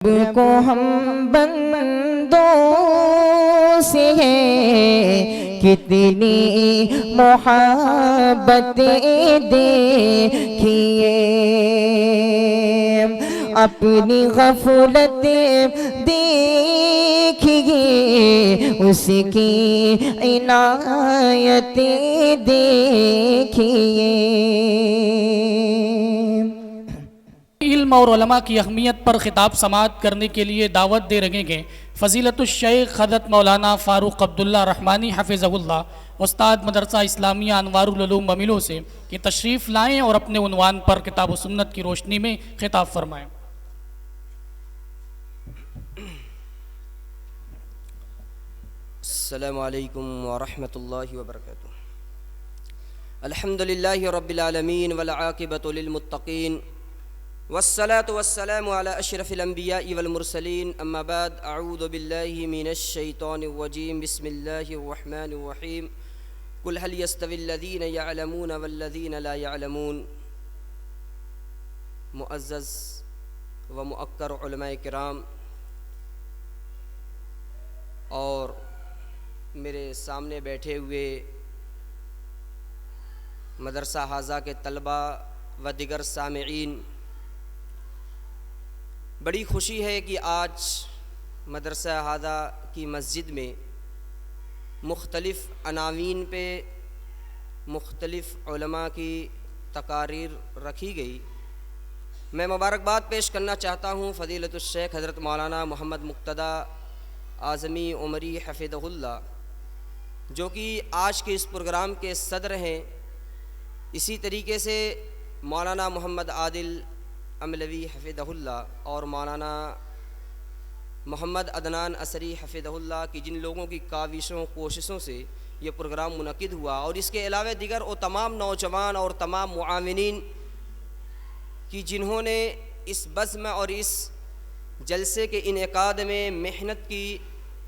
رب کو ہم بندوں سے ہے کتنی محبتیں دیکھیے، اپنی غفلت دیکھیے، اس کی عنایتیں دیکھیے۔ علم اور علماء کی اہمیت پر خطاب سماعت کرنے کے لیے دعوت دے رہے ہیں فضیلت الشیخ حضرت مولانا فاروق عبداللہ رحمانی حفظہ اللہ، استاد مدرسہ اسلامیہ انوار العلوم ممیلو سے کہ تشریف لائیں اور اپنے عنوان پر کتاب و سنت کی روشنی میں خطاب فرمائیں۔ السلام علیکم ورحمۃ اللہ وبرکاتہ۔ الحمدللہ رب العالمین والعاقبۃ للمتقین والصلاة والسلام على اشرف الانبیاء والمرسلین، اما بعد، اعوذ باللہ من الشیطان الرجیم، بسم اللہ الرحمن الرحیم۔ قل هل يستوي الذین يعلمون والذین لا يعلمون۔ معزز و مؤکر علماء کرام اور میرے سامنے بیٹھے ہوئے مدرسہ حاضہ کے طلباء و دیگر سامعین، بڑی خوشی ہے کہ آج مدرسہ حاضہ کی مسجد میں مختلف عناوین پہ مختلف علماء کی تقاریر رکھی گئی۔ میں مبارکباد پیش کرنا چاہتا ہوں فضیلت الشیخ حضرت مولانا محمد مقتدیٰ اعظمی عمری حفظہ اللہ، جو کہ آج کے اس پروگرام کے صدر ہیں۔ اسی طریقے سے مولانا محمد عادل املوی حفظہ اللہ اور مولانا محمد عدنان اثری حفظہ اللہ کی، جن لوگوں کی کاوشوں کوششوں سے یہ پروگرام منعقد ہوا، اور اس کے علاوہ دیگر وہ تمام نوجوان اور تمام معاونین کی جنہوں نے اس بزم اور اس جلسے کے انعقاد میں محنت کی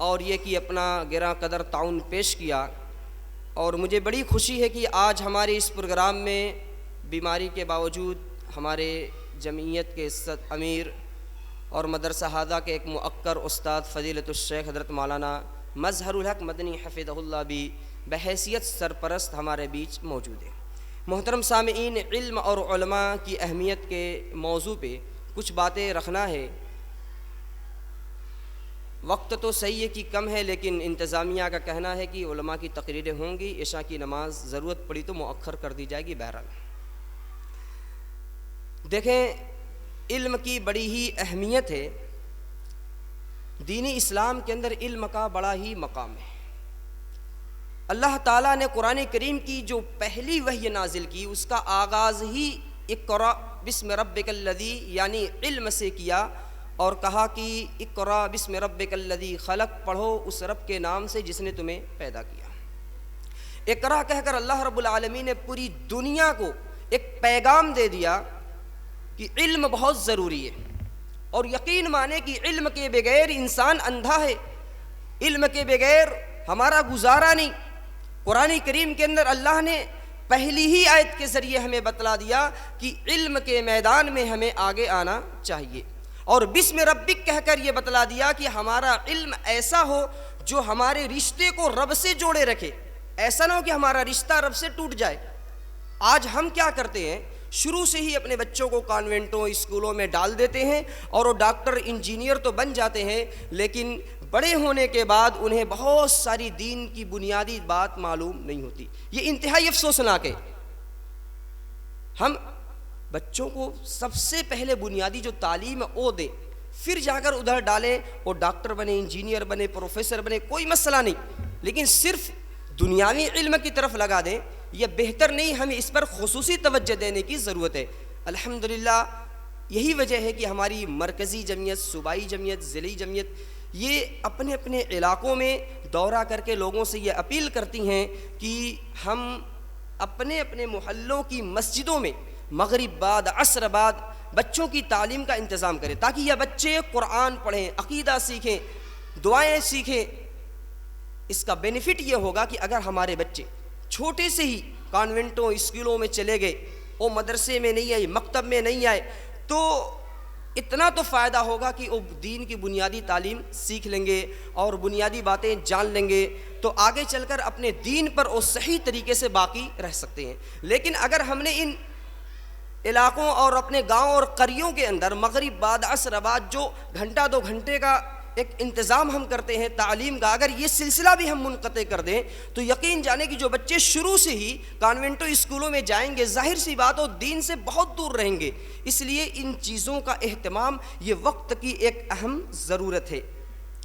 اور یہ کہ اپنا گراں قدر تعاون پیش کیا۔ اور مجھے بڑی خوشی ہے کہ آج ہمارے اس پروگرام میں بیماری کے باوجود ہمارے جمعیت کے امیر اور مدرسہ حاضہ کے ایک مؤکر استاد فضیلت الشیخ حضرت مولانا مظہر الحق مدنی حفظہ اللہ بھی بحیثیت سرپرست ہمارے بیچ موجود ہیں۔ محترم سامعین، علم اور علماء کی اہمیت کے موضوع پہ کچھ باتیں رکھنا ہے۔ وقت تو صحیح ہے کہ کم ہے، لیکن انتظامیہ کا کہنا ہے کہ علماء کی تقریریں ہوں گی، عشاء کی نماز ضرورت پڑی تو مؤخر کر دی جائے گی۔ بہرحال دیکھیں، علم کی بڑی ہی اہمیت ہے۔ دین اسلام کے اندر علم کا بڑا ہی مقام ہے۔ اللہ تعالیٰ نے قرآن کریم کی جو پہلی وحی نازل کی، اس کا آغاز ہی اقرأ بسم ربک الذی یعنی علم سے کیا، اور کہا کہ اقرأ بسم ربک الذی خلق، پڑھو اس رب کے نام سے جس نے تمہیں پیدا کیا۔ اقرأ کہہ کر اللہ رب العالمین نے پوری دنیا کو ایک پیغام دے دیا کہ علم بہت ضروری ہے، اور یقین مانے کہ علم کے بغیر انسان اندھا ہے، علم کے بغیر ہمارا گزارا نہیں۔ قرآن کریم کے اندر اللہ نے پہلی ہی آیت کے ذریعے ہمیں بتلا دیا کہ علم کے میدان میں ہمیں آگے آنا چاہیے، اور بسم ربک کہہ کر یہ بتلا دیا کہ ہمارا علم ایسا ہو جو ہمارے رشتے کو رب سے جوڑے رکھے، ایسا نہ ہو کہ ہمارا رشتہ رب سے ٹوٹ جائے۔ آج ہم کیا کرتے ہیں، شروع سے ہی اپنے بچوں کو کانوینٹوں اسکولوں میں ڈال دیتے ہیں، اور وہ ڈاکٹر انجینئر تو بن جاتے ہیں، لیکن بڑے ہونے کے بعد انہیں بہت ساری دین کی بنیادی بات معلوم نہیں ہوتی۔ یہ انتہائی افسوسناک ہے۔ ہم بچوں کو سب سے پہلے بنیادی جو تعلیم ہے وہ دیں، پھر جا کر ادھر ڈالیں، وہ ڈاکٹر بنے، انجینئر بنے، پروفیسر بنے، کوئی مسئلہ نہیں، لیکن صرف دنیاوی علم کی طرف لگا دیں، یہ بہتر نہیں۔ ہمیں اس پر خصوصی توجہ دینے کی ضرورت ہے۔ الحمدللہ یہی وجہ ہے کہ ہماری مرکزی جمعیت، صوبائی جمعیت، ضلعی جمعیت یہ اپنے اپنے علاقوں میں دورہ کر کے لوگوں سے یہ اپیل کرتی ہیں کہ ہم اپنے اپنے محلوں کی مسجدوں میں مغرب بعد عصر بعد بچوں کی تعلیم کا انتظام کریں، تاکہ یہ بچے قرآن پڑھیں، عقیدہ سیکھیں، دعائیں سیکھیں۔ اس کا بینیفٹ یہ ہوگا کہ اگر ہمارے بچے چھوٹے سے ہی کانوینٹوں اسکولوں میں چلے گئے، وہ مدرسے میں نہیں آئے، مکتب میں نہیں آئے، تو اتنا تو فائدہ ہوگا کہ وہ دین کی بنیادی تعلیم سیکھ لیں گے اور بنیادی باتیں جان لیں گے، تو آگے چل کر اپنے دین پر وہ صحیح طریقے سے باقی رہ سکتے ہیں۔ لیکن اگر ہم نے ان علاقوں اور اپنے گاؤں اور قریوں کے اندر مغرب بعد عصر بعد جو گھنٹہ 2 گھنٹے کا ایک انتظام ہم کرتے ہیں تعلیم کا، اگر یہ سلسلہ بھی ہم منقطع کر دیں تو یقین جانے کہ جو بچے شروع سے ہی کانوینٹو اسکولوں میں جائیں گے، ظاہر سی بات ہو دین سے بہت دور رہیں گے۔ اس لیے ان چیزوں کا اہتمام یہ وقت کی ایک اہم ضرورت ہے،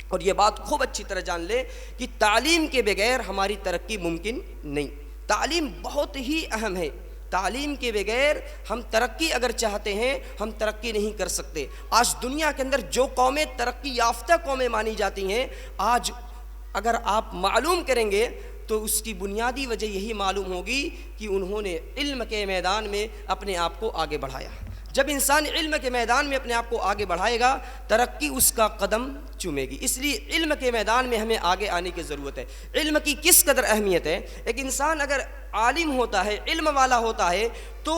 اور یہ بات خوب اچھی طرح جان لیں کہ تعلیم کے بغیر ہماری ترقی ممکن نہیں۔ تعلیم بہت ہی اہم ہے، تعلیم کے بغیر ہم ترقی اگر چاہتے ہیں ہم ترقی نہیں کر سکتے۔ آج دنیا کے اندر جو قومیں ترقی یافتہ قومیں مانی جاتی ہیں، آج اگر آپ معلوم کریں گے تو اس کی بنیادی وجہ یہی معلوم ہوگی کہ انہوں نے علم کے میدان میں اپنے آپ کو آگے بڑھایا۔ جب انسان علم کے میدان میں اپنے آپ کو آگے بڑھائے گا، ترقی اس کا قدم چومے گی۔ اس لیے علم کے میدان میں ہمیں آگے آنے کی ضرورت ہے۔ علم کی کس قدر اہمیت ہے؟ ایک انسان اگر عالم ہوتا ہے، علم والا ہوتا ہے، تو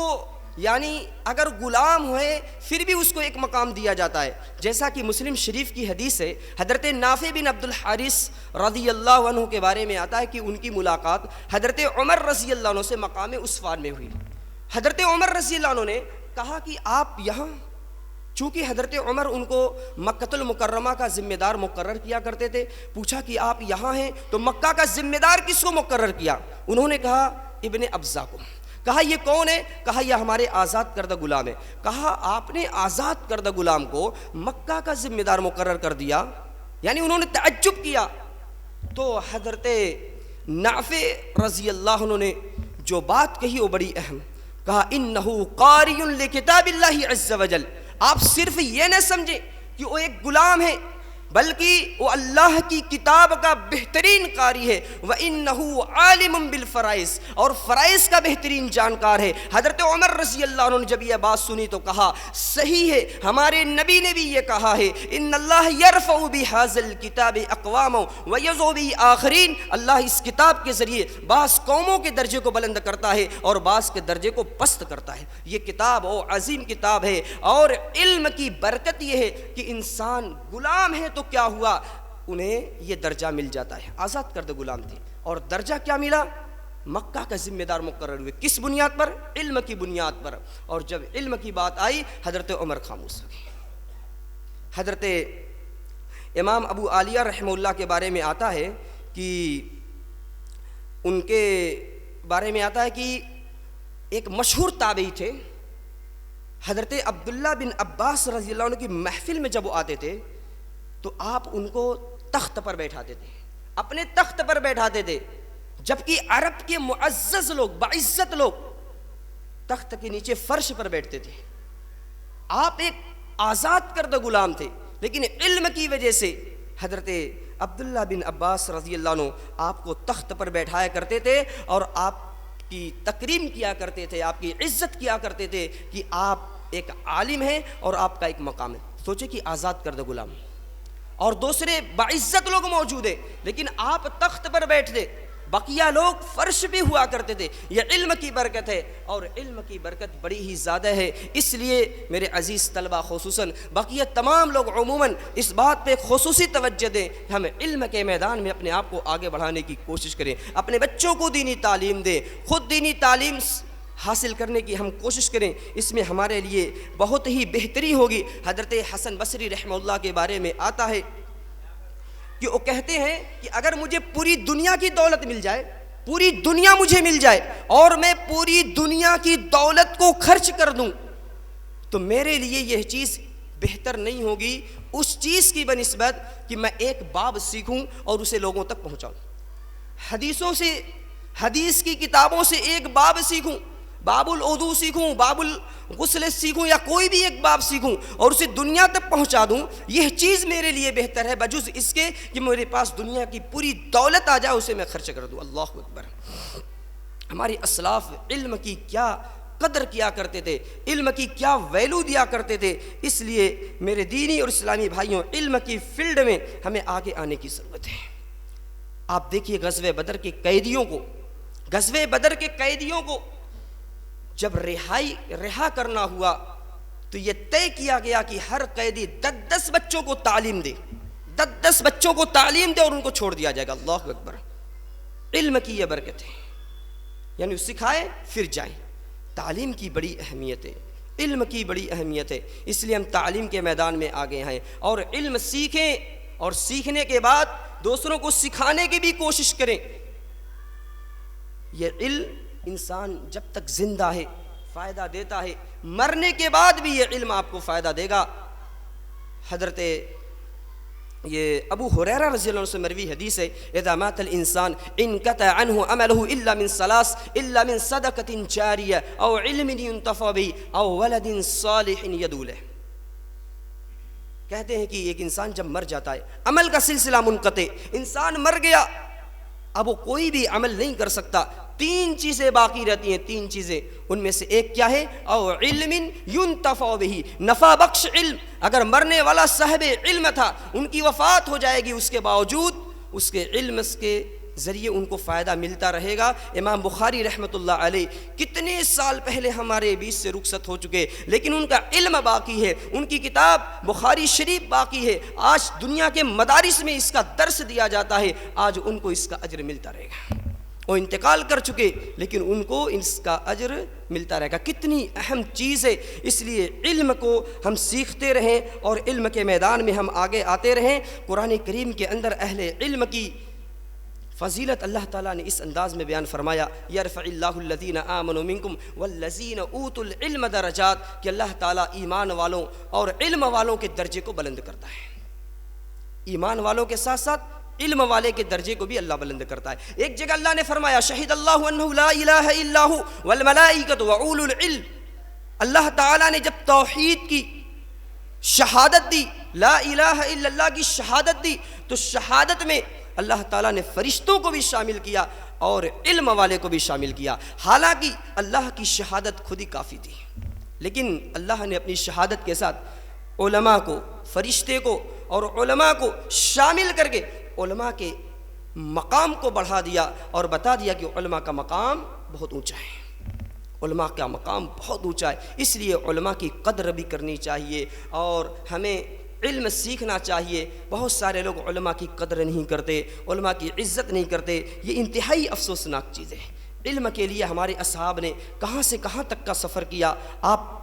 یعنی اگر غلام ہوئے پھر بھی اس کو ایک مقام دیا جاتا ہے، جیسا کہ مسلم شریف کی حدیث ہے، حضرت نافع بن عبد الحارث رضی اللہ عنہ کے بارے میں آتا ہے کہ ان کی ملاقات حضرت عمر رضی اللہ عنہ سے مقام عثمان میں ہوئی۔ حضرت عمر رضی اللہ عنہ نے کہا کہ آپ یہاں، چونکہ حضرت عمر ان کو مکہ المکرمہ کا ذمہ دار مقرر کیا کرتے تھے، پوچھا کہ آپ یہاں ہیں تو مکہ کا ذمہ دار کس کو مقرر کیا؟ انہوں نے کہا ابن ابزا کو۔ کہا یہ کون ہے؟ کہا یہ ہمارے آزاد کردہ غلام ہے۔ کہا آپ نے آزاد کردہ غلام کو مکہ کا ذمہ دار مقرر کر دیا؟ یعنی انہوں نے تعجب کیا۔ تو حضرت نافع رضی اللہ عنہ نے جو بات کہی وہ بڑی اہم، کہا انہو قاری لکتاب اللہ عز وجل۔ آپ صرف یہ نہ سمجھیں کہ وہ ایک غلام ہے، بلکہ وہ اللہ کی کتاب کا بہترین قاری ہے، وَإِنَّهُ عَالِمٌ بِالْفَرَائِض، اور فرائض کا بہترین جانکار ہے۔ حضرت عمر رضی اللہ عنہ نے جب یہ بات سنی تو کہا صحیح ہے، ہمارے نبی نے بھی یہ کہا ہے، ان اللہ یرفع بہذا الکتاب اقواما ویضع بہ آخرین، اللہ اس کتاب کے ذریعے بعض قوموں کے درجے کو بلند کرتا ہے اور بعض کے درجے کو پست کرتا ہے۔ یہ کتاب وہ عظیم کتاب ہے، اور علم کی برکت یہ ہے کہ انسان غلام ہے تو کیا ہوا، انہیں یہ درجہ مل جاتا ہے۔ آزاد کردہ غلام تھے اور درجہ کیا ملا؟ مکہ کا ذمہ دار مقرر ہوئے۔ کس بنیاد پر؟ علم کی بنیاد پر۔ اور جب علم کی بات آئی حضرت عمر خاموش ہو گئے۔ حضرت امام ابو عالیہ رحمہ اللہ کے بارے میں آتا ہے کہ ان کے بارے میں آتا ہے کہ ایک مشہور تابعی تھے، حضرت عبداللہ بن عباس رضی اللہ عنہ کی محفل میں جب وہ آتے تھے تو آپ ان کو تخت پر بیٹھاتے تھے، اپنے تخت پر بیٹھاتے تھے، جبکہ عرب کے معزز لوگ، باعزت لوگ تخت کے نیچے فرش پر بیٹھتے تھے۔ آپ ایک آزاد کردہ غلام تھے، لیکن علم کی وجہ سے حضرت عبداللہ بن عباس رضی اللہ عنہ آپ کو تخت پر بیٹھایا کرتے تھے اور آپ کی تکریم کیا کرتے تھے، آپ کی عزت کیا کرتے تھے کہ آپ ایک عالم ہیں اور آپ کا ایک مقام ہے۔ سوچے کہ آزاد کردہ غلام اور دوسرے باعزت لوگ موجود ہیں، لیکن آپ تخت پر بیٹھتے، بقیہ لوگ فرش پہ ہوا کرتے تھے۔ یہ علم کی برکت ہے، اور علم کی برکت بڑی ہی زیادہ ہے۔ اس لیے میرے عزیز طلبہ خصوصاً، بقیہ تمام لوگ عموماً اس بات پہ خصوصی توجہ دیں کہ ہم علم کے میدان میں اپنے آپ کو آگے بڑھانے کی کوشش کریں، اپنے بچوں کو دینی تعلیم دیں، خود دینی تعلیم حاصل کرنے کی ہم کوشش کریں، اس میں ہمارے لیے بہت ہی بہتری ہوگی۔ حضرت حسن بصری رحمہ اللہ کے بارے میں آتا ہے کہ وہ کہتے ہیں کہ اگر مجھے پوری دنیا کی دولت مل جائے، پوری دنیا مجھے مل جائے اور میں پوری دنیا کی دولت کو خرچ کر دوں تو میرے لیے یہ چیز بہتر نہیں ہوگی اس چیز کی بنسبت کہ میں ایک باب سیکھوں اور اسے لوگوں تک پہنچاؤں۔ حدیثوں سے، حدیث کی کتابوں سے ایک باب سیکھوں، باب الوضو سیکھوں، باب الغسل سیکھوں، یا کوئی بھی ایک باب سیکھوں اور اسے دنیا تک پہنچا دوں، یہ چیز میرے لیے بہتر ہے بجز اس کے کہ میرے پاس دنیا کی پوری دولت آ جائے اسے میں خرچ کر دوں۔ اللہ اکبر۔ ہمارے اسلاف علم کی کیا قدر کیا کرتے تھے، علم کی کیا ویلو دیا کرتے تھے۔ اس لیے میرے دینی اور اسلامی بھائیوں، علم کی فیلڈ میں ہمیں آگے آنے کی ضرورت ہے۔ آپ دیکھیے غزوہ بدر کے قیدیوں کو، غزوہ بدر کے قیدیوں کو جب رہا کرنا ہوا تو یہ طے کیا گیا کہ ہر قیدی 10 بچوں کو تعلیم دے، 10 بچوں کو تعلیم دے اور ان کو چھوڑ دیا جائے گا۔ اللہ اکبر! علم کی یہ برکت ہے، یعنی سکھائے پھر جائیں۔ تعلیم کی بڑی اہمیت ہے، علم کی بڑی اہمیت ہے، اس لیے ہم تعلیم کے میدان میں آگے ہیں، اور علم سیکھیں اور سیکھنے کے بعد دوسروں کو سکھانے کی بھی کوشش کریں۔ یہ علم انسان جب تک زندہ ہے فائدہ دیتا ہے، مرنے کے بعد بھی یہ علم آپ کو فائدہ دے گا۔ حضرت یہ ابو ہریرہ رضی اللہ عنہ سے مروی حدیث ہے، اذا مات الانسان انقطع عنه عمله الا من ثلاث، الا من صدقة جاریہ او علم ينتفع به او ولد صالح يدعو له۔ کہتے ہیں کہ ایک انسان جب مر جاتا ہے، عمل کا سلسلہ منقطع، انسان مر گیا، اب وہ کوئی بھی عمل نہیں کر سکتا، 3 چیزیں باقی رہتی ہیں، 3 چیزیں، ان میں سے ایک کیا ہے؟ او علم ينتفع به، نفع بخش علم۔ اگر مرنے والا صاحب علم تھا، ان کی وفات ہو جائے گی، اس کے باوجود اس کے علم کے ذریعے ان کو فائدہ ملتا رہے گا۔ امام بخاری رحمۃ اللہ علیہ کتنے سال پہلے ہمارے بیچ سے رخصت ہو چکے، لیکن ان کا علم باقی ہے، ان کی کتاب بخاری شریف باقی ہے، آج دنیا کے مدارس میں اس کا درس دیا جاتا ہے، آج ان کو اس کا اجر ملتا رہے گا۔ وہ انتقال کر چکے لیکن ان کو اس کا اجر ملتا رہے گا۔ کتنی اہم چیز ہے، اس لیے علم کو ہم سیکھتے رہیں اور علم کے میدان میں ہم آگے آتے رہیں۔ قرآن کریم کے اندر اہل علم کی فضیلت اللہ تعالیٰ نے اس انداز میں بیان فرمایا، یرفع اللہ الذین آمنوا منکم والذین اوتوا العلم درجات، کہ اللہ تعالیٰ ایمان والوں اور علم والوں کے درجے کو بلند کرتا ہے۔ ایمان والوں کے ساتھ ساتھ علم والے کے درجے کو بھی اللہ بلند کرتا ہے۔ ایک جگہ اللہ نے فرمایا، شہد اللہ انہ لا الہ الا ہو والملائکۃ واولو العلم۔ اللہ تعالیٰ نے جب توحید کی شہادت دی، لا الہ الا اللہ کی شہادت دی، تو شہادت میں اللہ تعالیٰ نے فرشتوں کو بھی شامل کیا اور علم والے کو بھی شامل کیا۔ حالانکہ اللہ کی شہادت خود ہی کافی تھی، لیکن اللہ نے اپنی شہادت کے ساتھ علماء کو، فرشتے کو اور علماء کو شامل کر کے علماء کے مقام کو بڑھا دیا اور بتا دیا کہ علماء کا مقام بہت اونچا ہے، علماء کا مقام بہت اونچا ہے۔ اس لیے علماء کی قدر بھی کرنی چاہیے اور ہمیں علم سیکھنا چاہیے۔ بہت سارے لوگ علماء کی قدر نہیں کرتے، علماء کی عزت نہیں کرتے، یہ انتہائی افسوسناک چیز ہے۔ علم کے لیے ہمارے اصحاب نے کہاں سے کہاں تک کا سفر کیا، آپ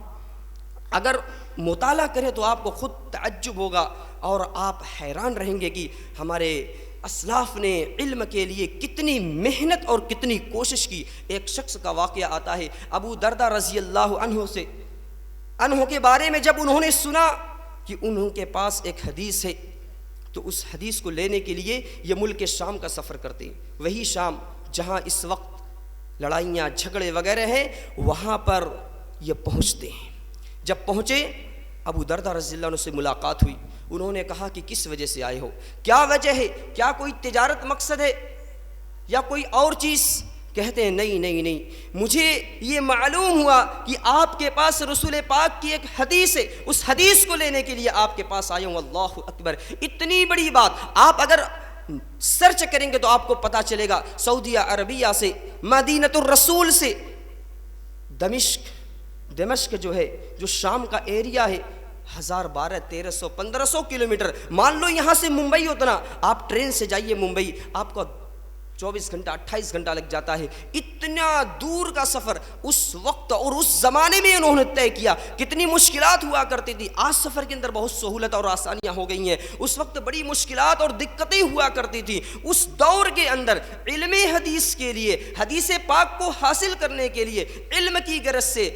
اگر مطالعہ کریں تو آپ کو خود تعجب ہوگا اور آپ حیران رہیں گے کہ ہمارے اسلاف نے علم کے لیے کتنی محنت اور کتنی کوشش کی۔ ایک شخص کا واقعہ آتا ہے، ابو دردہ رضی اللہ عنہ کے بارے میں جب انہوں نے سنا کہ انہوں کے پاس ایک حدیث ہے، تو اس حدیث کو لینے کے لیے یہ ملک شام کا سفر کرتے ہیں، وہی شام جہاں اس وقت لڑائیاں جھگڑے وغیرہ ہیں، وہاں پر یہ پہنچتے ہیں۔ جب پہنچے، ابو دردہ رضی اللہ عنہ سے ملاقات ہوئی، انہوں نے کہا کہ کس وجہ سے آئے ہو، کیا وجہ ہے، کیا کوئی تجارت مقصد ہے یا کوئی اور چیز؟ کہتے ہیں نہیں، مجھے یہ معلوم ہوا کہ آپ کے پاس رسول پاک کی ایک حدیث ہے، اس حدیث کو لینے کے لیے آپ کے پاس آیا ہوں۔ اللہ اکبر! اتنی بڑی بات آپ اگر سرچ کریں گے تو آپ کو پتا چلے گا، سعودیہ عربیہ سے، مدینۃ الرسول سے دمشق جو ہے، جو شام کا ایریا ہے، 1012 1300 1500 کلومیٹر، مان لو یہاں سے ممبئی اتنا، آپ ٹرین سے جائیے ممبئی، آپ کو 24 گھنٹہ 28 گھنٹہ لگ جاتا ہے۔ اتنا دور کا سفر اس وقت اور اس زمانے میں انہوں نے طے کیا۔ کتنی مشکلات ہوا کرتی تھی، آج سفر کے اندر بہت سہولت اور آسانیاں ہو گئی ہیں، اس وقت بڑی مشکلات اور دقتیں ہوا کرتی تھی۔ اس دور کے اندر علم حدیث کے لیے، حدیث پاک کو حاصل کرنے کے لیے، علم کی غرض سے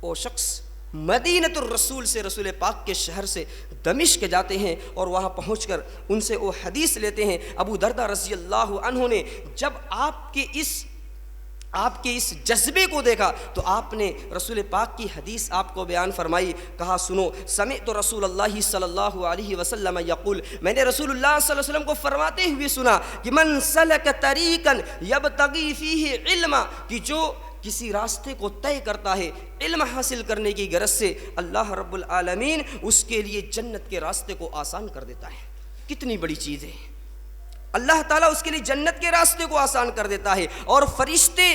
وہ شخص مدینۃ الرسول سے، رسول پاک کے شہر سے دمشق جاتے ہیں اور وہاں پہنچ کر ان سے وہ حدیث لیتے ہیں۔ ابو دردہ رضی اللہ عنہ نے جب آپ کے اس جذبے کو دیکھا تو آپ نے رسول پاک کی حدیث آپ کو بیان فرمائی، کہا سنو، سمعت رسول اللہ صلی اللہ علیہ وسلم یقول، میں نے رسول اللہ صلی اللہ علیہ وسلم کو فرماتے ہوئے سنا کہ من سلک طریقا یبتغی فیہ علما، کہ جو کسی راستے کو طے کرتا ہے علم حاصل کرنے کی غرض سے، اللہ رب العالمین اس کے لیے جنت کے راستے کو آسان کر دیتا ہے۔ کتنی بڑی چیز ہے، اللہ تعالیٰ اس کے لیے جنت کے راستے کو آسان کر دیتا ہے، اور فرشتے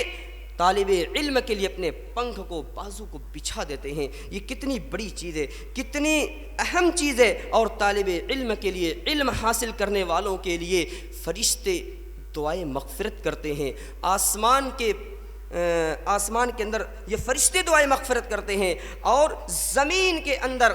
طالب علم کے لیے اپنے پنکھ کو بازو کو بچھا دیتے ہیں. یہ کتنی بڑی چیز ہے, کتنی اہم چیز ہے. اور طالب علم کے لیے, علم حاصل کرنے والوں کے لیے فرشتے دعائیں مغفرت کرتے ہیں. آسمان کے اندر یہ فرشتے دعائیں مغفرت کرتے ہیں, اور زمین کے اندر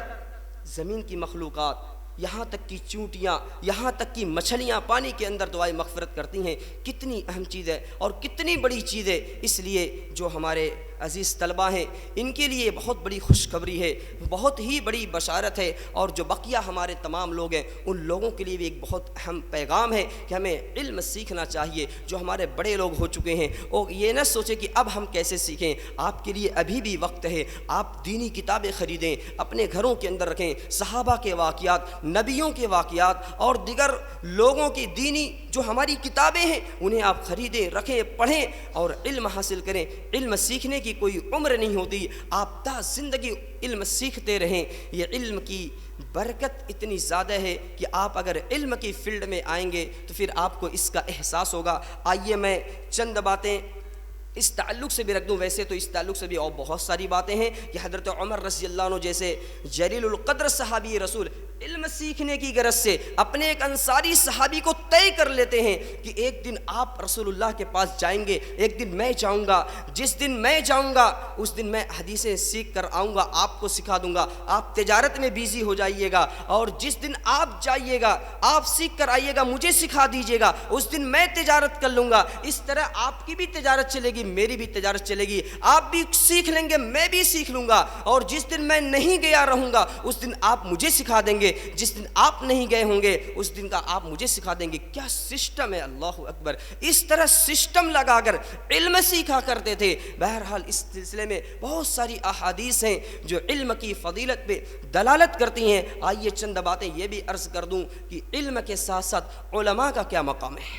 زمین کی مخلوقات, یہاں تک کہ چونٹیاں, یہاں تک کہ مچھلیاں پانی کے اندر دعائیں مغفرت کرتی ہیں. کتنی اہم چیز ہے اور کتنی بڑی چیز ہے. اس لیے جو ہمارے عزیز طلباء ہیں ان کے لیے بہت بڑی خوشخبری ہے, بہت ہی بڑی بشارت ہے. اور جو بقیہ ہمارے تمام لوگ ہیں ان لوگوں کے لیے بھی ایک بہت اہم پیغام ہے کہ ہمیں علم سیکھنا چاہیے. جو ہمارے بڑے لوگ ہو چکے ہیں وہ یہ نہ سوچیں کہ اب ہم کیسے سیکھیں. آپ کے لیے ابھی بھی وقت ہے. آپ دینی کتابیں خریدیں, اپنے گھروں کے اندر رکھیں. صحابہ کے واقعات, نبیوں کے واقعات اور دیگر لوگوں کی دینی جو ہماری کتابیں ہیں انہیں آپ خریدیں, رکھیں, پڑھیں اور علم حاصل کریں. علم سیکھنے کی کوئی عمر نہیں ہوتی. آپ تا زندگی علم سیکھتے رہیں. یہ علم کی برکت اتنی زیادہ ہے کہ آپ اگر علم کی فیلڈ میں آئیں گے تو پھر آپ کو اس کا احساس ہوگا. آئیے میں چند باتیں اس تعلق سے بھی رکھ دوں. ویسے تو اس تعلق سے بھی اور بہت ساری باتیں ہیں کہ حضرت عمر رضی اللہ عنہ جیسے جلیل القدر صحابی رسول علم سیکھنے کی غرض سے اپنے ایک انصاری صحابی کو طے کر لیتے ہیں کہ ایک دن آپ رسول اللہ کے پاس جائیں گے, ایک دن میں جاؤں گا. جس دن میں جاؤں گا اس دن میں حدیثیں سیکھ کر آؤں گا, آپ کو سکھا دوں گا. آپ تجارت میں بیزی ہو جائیے گا, اور جس دن آپ جائیے گا آپ سیکھ کر آئیے گا, مجھے سکھا دیجیے گا. اس دن میں تجارت کر لوں گا. اس طرح آپ کی بھی تجارت چلے گی, میری بھی تجارت چلے گی. آپ بھی سیکھ لیں گے, میں بھی سیکھ لوں گا. اور جس دن میں نہیں گیا رہوں گا اس دن آپ مجھے سکھا دیں گے. جس دن آپ نہیں گئے ہوں گے اس دن کا آپ مجھے سکھا دیں گے. کیا سسٹم ہے, اللہ اکبر. اس طرح سسٹم لگا کر علم سیکھا کرتے تھے. بہرحال اس سلسلے میں بہت ساری احادیث ہیں جو علم کی فضیلت پہ دلالت کرتی ہیں. آئیے چند باتیں یہ بھی عرض کر دوں کہ علم کے ساتھ ساتھ علماء کا کیا مقام ہے,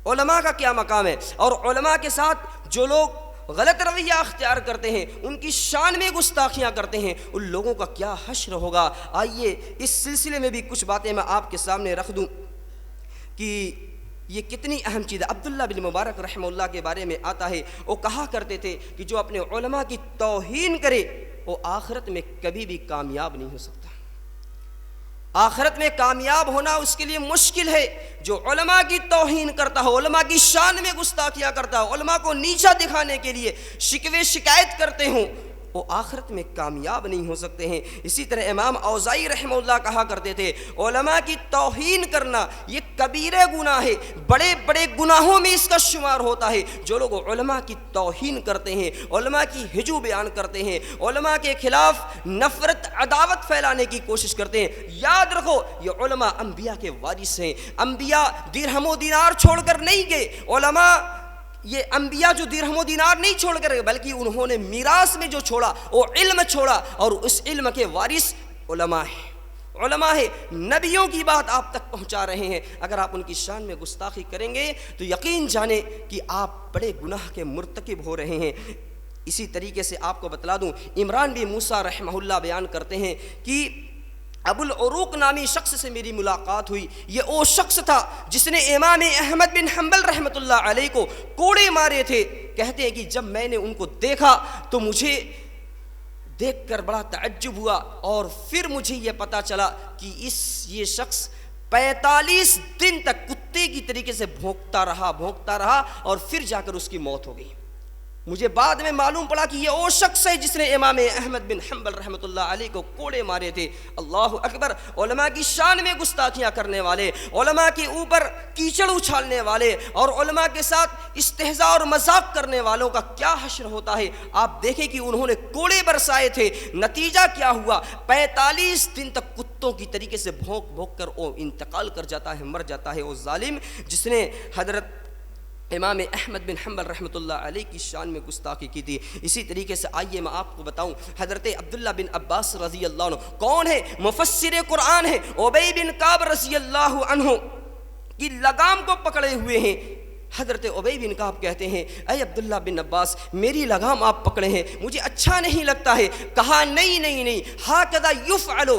علماء کا کیا مقام ہے. اور علماء کے ساتھ جو لوگ غلط رویہ اختیار کرتے ہیں, ان کی شان میں گستاخیاں کرتے ہیں, ان لوگوں کا کیا حشر ہوگا. آئیے اس سلسلے میں بھی کچھ باتیں میں آپ کے سامنے رکھ دوں کہ یہ کتنی اہم چیز ہے. عبداللہ بن مبارک رحمہ اللہ کے بارے میں آتا ہے, وہ کہا کرتے تھے کہ جو اپنے علماء کی توہین کرے وہ آخرت میں کبھی بھی کامیاب نہیں ہو سکتا. آخرت میں کامیاب ہونا اس کے لیے مشکل ہے. جو علماء کی توہین کرتا ہو, علماء کی شان میں گستاخیاں کرتا ہو, علماء کو نیچا دکھانے کے لیے شکوے شکایت کرتے ہوں, وہ آخرت میں کامیاب نہیں ہو سکتے ہیں. اسی طرح امام اوزائی رحمہ اللہ کہا کرتے تھے علماء کی توہین کرنا یہ کبیرہ گناہ ہے, بڑے بڑے گناہوں میں اس کا شمار ہوتا ہے. جو لوگ علماء کی توہین کرتے ہیں, علماء کی ہجو بیان کرتے ہیں, علماء کے خلاف نفرت عداوت پھیلانے کی کوشش کرتے ہیں, یاد رکھو یہ علماء انبیاء کے وارث ہیں. انبیاء درہم و دینار چھوڑ کر نہیں گئے. علماء یہ انبیاء جو درہم و دینار نہیں چھوڑ کر گئے بلکہ انہوں نے میراث میں جو چھوڑا وہ علم چھوڑا, اور اس علم کے وارث علماء ہیں. علماء ہے, نبیوں کی بات آپ تک پہنچا رہے ہیں. اگر آپ ان کی شان میں گستاخی کریں گے تو یقین جانیں کہ آپ بڑے گناہ کے مرتکب ہو رہے ہیں. اسی طریقے سے آپ کو بتلا دوں, عمران بن موسیٰ رحمہ اللہ بیان کرتے ہیں کہ ابو العروق نامی شخص سے میری ملاقات ہوئی. یہ وہ شخص تھا جس نے امام احمد بن حنبل رحمۃ اللہ علیہ کو کوڑے مارے تھے. کہتے ہیں کہ جب میں نے ان کو دیکھا تو مجھے دیکھ کر بڑا تعجب ہوا, اور پھر مجھے یہ پتا چلا کہ یہ شخص 45 دن تک کتے کی طریقے سے بھونکتا رہا اور پھر جا کر اس کی موت ہو گئی. مجھے بعد میں معلوم پڑا کہ یہ وہ شخص ہے جس نے امام احمد بن حنبل رحمۃ اللہ علیہ کو کوڑے مارے تھے. اللہ اکبر. علماء کی شان میں گستاخیاں کرنے والے, علماء کے اوپر کیچڑ اچھالنے والے اور علماء کے ساتھ استہزاء اور مذاق کرنے والوں کا کیا حشر ہوتا ہے. آپ دیکھیں کہ انہوں نے کوڑے برسائے تھے, نتیجہ کیا ہوا, 45 دن تک کتوں کی طریقے سے بھونک کر وہ انتقال کر جاتا ہے, مر جاتا ہے وہ ظالم جس نے حضرت امام احمد بن حنبل رحمۃ اللہ علیہ کی شان میں گستاخی کی تھی. اسی طریقے سے آئیے میں آپ کو بتاؤں, حضرت عبداللہ بن عباس رضی اللہ عنہ کون ہے, مفسر قرآن ہے. ابی بن کعب رضی اللہ عنہ کی لگام کو پکڑے ہوئے ہیں. حضرت ابی بن کعب کہتے ہیں اے عبداللہ بن عباس میری لگام آپ پکڑے ہیں مجھے اچھا نہیں لگتا ہے. کہا نہیں ہاکذا یفعل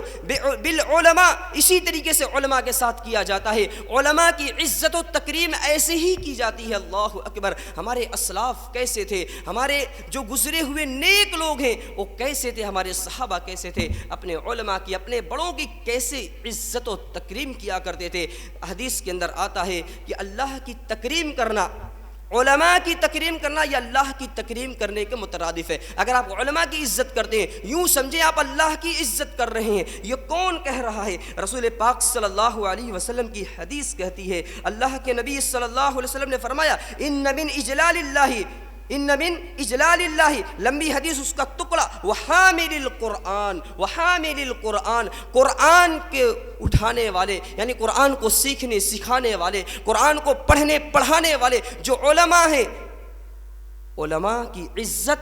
بالعلماء, اسی طریقے سے علماء کے ساتھ کیا جاتا ہے, علماء کی عزت و تکریم ایسے ہی کی جاتی ہے. اللہ اکبر. ہمارے اسلاف کیسے تھے, ہمارے جو گزرے ہوئے نیک لوگ ہیں وہ کیسے تھے, ہمارے صحابہ کیسے تھے, اپنے علماء کی اپنے بڑوں کی کیسے عزت و تکریم کیا کرتے تھے. حدیث کے اندر آتا ہے کہ اللہ کی تکریم کرنا, علماء کی تکریم کرنا یہ اللہ کی تکریم کرنے کے مترادف ہے. اگر آپ علماء کی عزت کرتے ہیں یوں سمجھیں آپ اللہ کی عزت کر رہے ہیں. یہ کون کہہ رہا ہے؟ رسول پاک صلی اللہ علیہ وسلم کی حدیث کہتی ہے, اللہ کے نبی صلی اللہ علیہ وسلم نے فرمایا ان من اجلال اللہ, لمبی حدیث اس کا ٹکڑا, وحامل القرآن, قرآن کے اٹھانے والے یعنی قرآن کو سیکھنے سکھانے والے, قرآن کو پڑھنے پڑھانے والے جو علماء ہیں. علماء کی عزت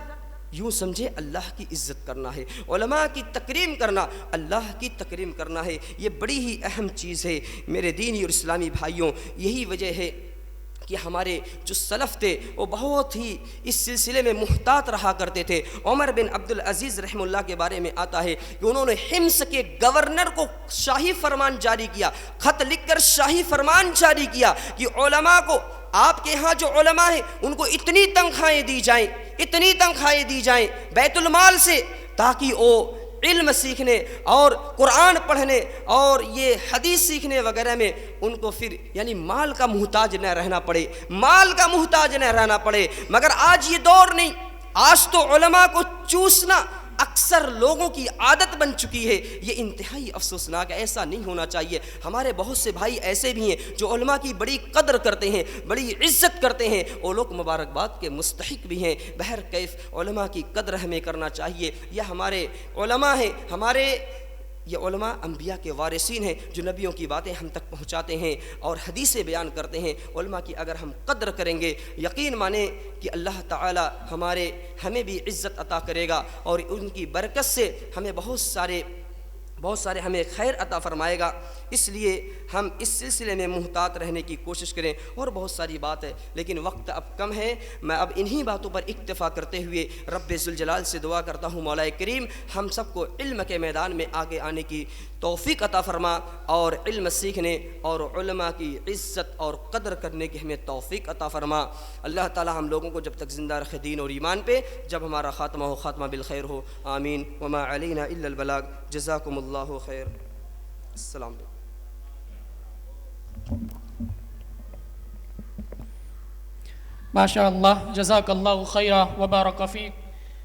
یوں سمجھے اللہ کی عزت کرنا ہے, علماء کی تکریم کرنا اللہ کی تکریم کرنا ہے. یہ بڑی ہی اہم چیز ہے میرے دینی اور اسلامی بھائیوں. یہی وجہ ہے کہ ہمارے جو سلف تھے وہ بہت ہی اس سلسلے میں محتاط رہا کرتے تھے. عمر بن عبد العزیز رحمہ اللہ کے بارے میں آتا ہے کہ انہوں نے حمص کے گورنر کو شاہی فرمان جاری کیا, خط لکھ کر شاہی فرمان جاری کیا کہ علماء کو, آپ کے ہاں جو علماء ہیں ان کو اتنی تنخواہیں دی جائیں بیت المال سے, تاکہ وہ علم سیکھنے اور قرآن پڑھنے اور یہ حدیث سیکھنے وغیرہ میں ان کو پھر یعنی مال کا محتاج نہ رہنا پڑے. مگر آج یہ دور نہیں, آج تو علماء کو چوسنا اکثر لوگوں کی عادت بن چکی ہے. یہ انتہائی افسوسناک ہے, ایسا نہیں ہونا چاہیے. ہمارے بہت سے بھائی ایسے بھی ہیں جو علماء کی بڑی قدر کرتے ہیں, بڑی عزت کرتے ہیں, وہ لوگ مبارکباد کے مستحق بھی ہیں. بہر کیف علماء کی قدر ہمیں کرنا چاہیے. یہ ہمارے علماء ہیں, یہ علماء انبیاء کے وارثین ہیں جو نبیوں کی باتیں ہم تک پہنچاتے ہیں اور حدیثیں بیان کرتے ہیں. علماء کی اگر ہم قدر کریں گے یقین مانیں کہ اللہ تعالی ہمیں بھی عزت عطا کرے گا اور ان کی برکت سے ہمیں بہت سارے ہمیں خیر عطا فرمائے گا. اس لیے ہم اس سلسلے میں محتاط رہنے کی کوشش کریں. اور بہت ساری بات ہے لیکن وقت اب کم ہے. میں اب انہی باتوں پر اکتفا کرتے ہوئے رب ذوالجلال سے دعا کرتا ہوں مولا کریم ہم سب کو علم کے میدان میں آگے آنے کی توفیق عطا فرما اور علم سیکھنے اور علماء کی عزت اور قدر کرنے کی ہمیں توفیق عطا فرما. اللہ تعالی ہم لوگوں کو جب تک زندہ رکھے دین اور ایمان پہ, جب ہمارا خاتمہ بالخیر ہو. آمین. وما علینا الا البلاغ. جزاکم اللہ خیر. السلام علیکم. ماشاء اللہ, جزاک اللہ خیرہ وبارک فیک.